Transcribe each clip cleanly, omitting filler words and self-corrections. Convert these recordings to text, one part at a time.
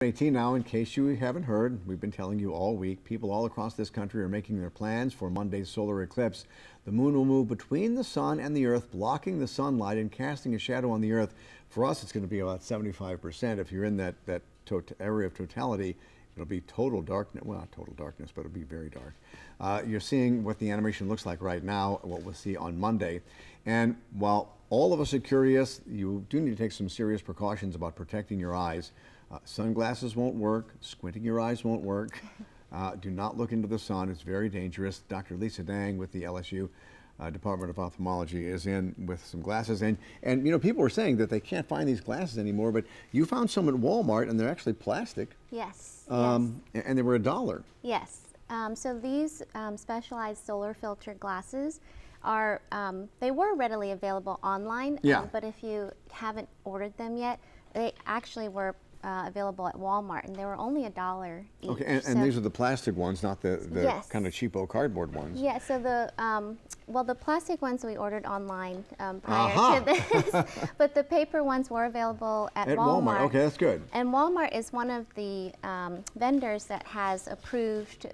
18 now, in case you haven't heard, we've been telling you all week, people all across this country are making their plans for Monday's solar eclipse. The moon will move between the sun and the earth, blocking the sunlight and casting a shadow on the earth. For us, it's going to be about 75%. If you're in that area of totality, it'll be total darkness. Well, not total darkness, but it'll be very dark. You're seeing what the animation looks like right now, what we'll see on Monday. And while all of us are curious, you do need to take some serious precautions about protecting your eyes. Sunglasses won't work. Squinting your eyes won't work. Do not look into the sun. It's very dangerous. Dr. Lisa Dang with the LSU Department of Ophthalmology is in with some glasses. And you know, people were saying that they can't find these glasses anymore, but you found some at Walmart, and they're actually plastic. Yes. And they were $1. Yes. So these specialized solar filter glasses are, they were readily available online, but if you haven't ordered them yet, they actually were available at Walmart, and they were only $1 each. Okay, and these are the plastic ones, not the kind of cheapo cardboard ones. Yeah, so the plastic ones we ordered online prior to this, but the paper ones were available at Walmart. Okay, that's good. And Walmart is one of the vendors that has approved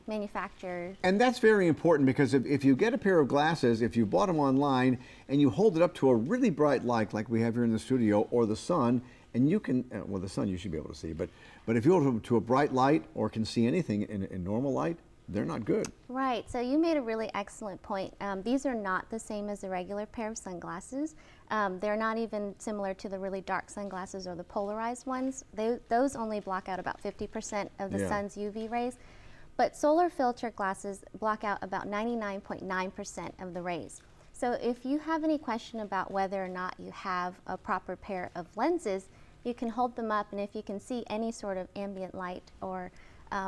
manufacturers. And that's very important, because if you get a pair of glasses, if you bought them online and you hold it up to a really bright light like we have here in the studio, or the sun, and you can, well, the sun you should be able to see, but if you hold them to a bright light or can see anything in normal light, they're not good. Right, so you made a really excellent point. These are not the same as a regular pair of sunglasses. They're not even similar to the really dark sunglasses or the polarized ones. Those only block out about 50% of the sun's UV rays. But solar filter glasses block out about 99.9% of the rays. So if you have any question about whether or not you have a proper pair of lenses, you can hold them up, and if you can see any sort of ambient light or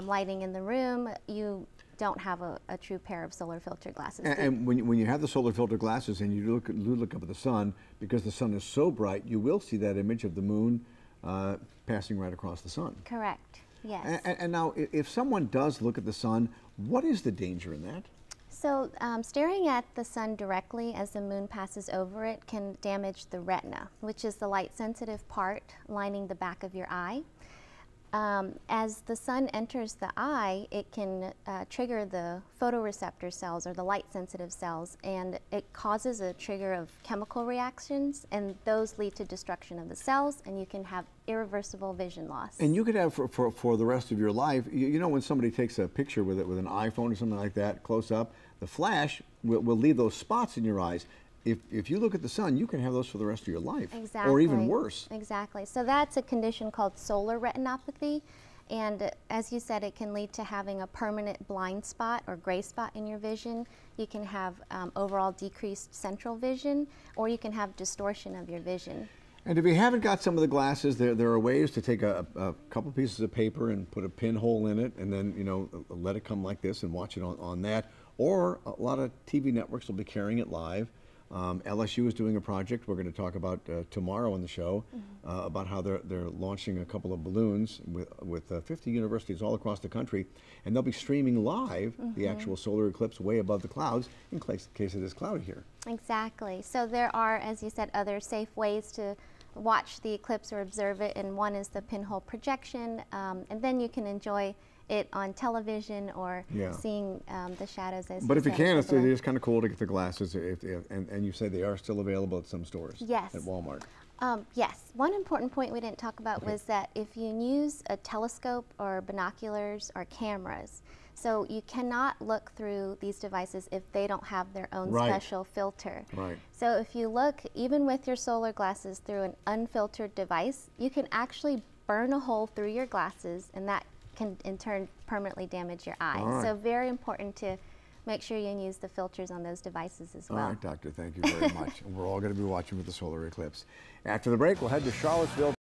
lighting in the room, you don't have a true pair of solar filter glasses. And when you have the solar filter glasses and you look up at the sun, because the sun is so bright, you will see that image of the moon passing right across the sun. Correct, yes. And now, if someone does look at the sun, what is the danger in that? So staring at the sun directly as the moon passes over it can damage the retina, which is the light-sensitive part lining the back of your eye. As the sun enters the eye, it can trigger the photoreceptor cells, or the light-sensitive cells, and it causes a trigger of chemical reactions, and those lead to destruction of the cells, and you can have irreversible vision loss. And you could have for the rest of your life, you know, when somebody takes a picture with an iPhone or something like that, close up, the flash will leave those spots in your eyes. If you look at the sun, you can have those for the rest of your life. Exactly. Or even worse. Exactly. So that's a condition called solar retinopathy. And as you said, it can lead to having a permanent blind spot or gray spot in your vision. You can have overall decreased central vision, or you can have distortion of your vision. And if you haven't got some of the glasses, there are ways to take a couple pieces of paper and put a pinhole in it, and then, you know, let it come like this and watch it on that. Or a lot of TV networks will be carrying it live. LSU is doing a project we're going to talk about tomorrow on the show, about how they're launching a couple of balloons with 50 universities all across the country, and they'll be streaming live the actual solar eclipse way above the clouds in case it is cloudy here. Exactly. So there are, as you said, other safe ways to watch the eclipse or observe it, and one is the pinhole projection, and then you can enjoy it on television or seeing the shadows as But if you can, it is kind of cool to get the glasses, and you say they are still available at some stores. Yes. At Walmart. Yes. One important point we didn't talk about was that if you use a telescope or binoculars or cameras, so you cannot look through these devices if they don't have their own special filter. Right. So if you look, even with your solar glasses, through an unfiltered device, you can actually burn a hole through your glasses, and that can in turn permanently damage your eyes. Right. So very important to make sure you use the filters on those devices as well. All right, Doctor, thank you very much. And we're all going to be watching with the solar eclipse. After the break, we'll head to Charlottesville.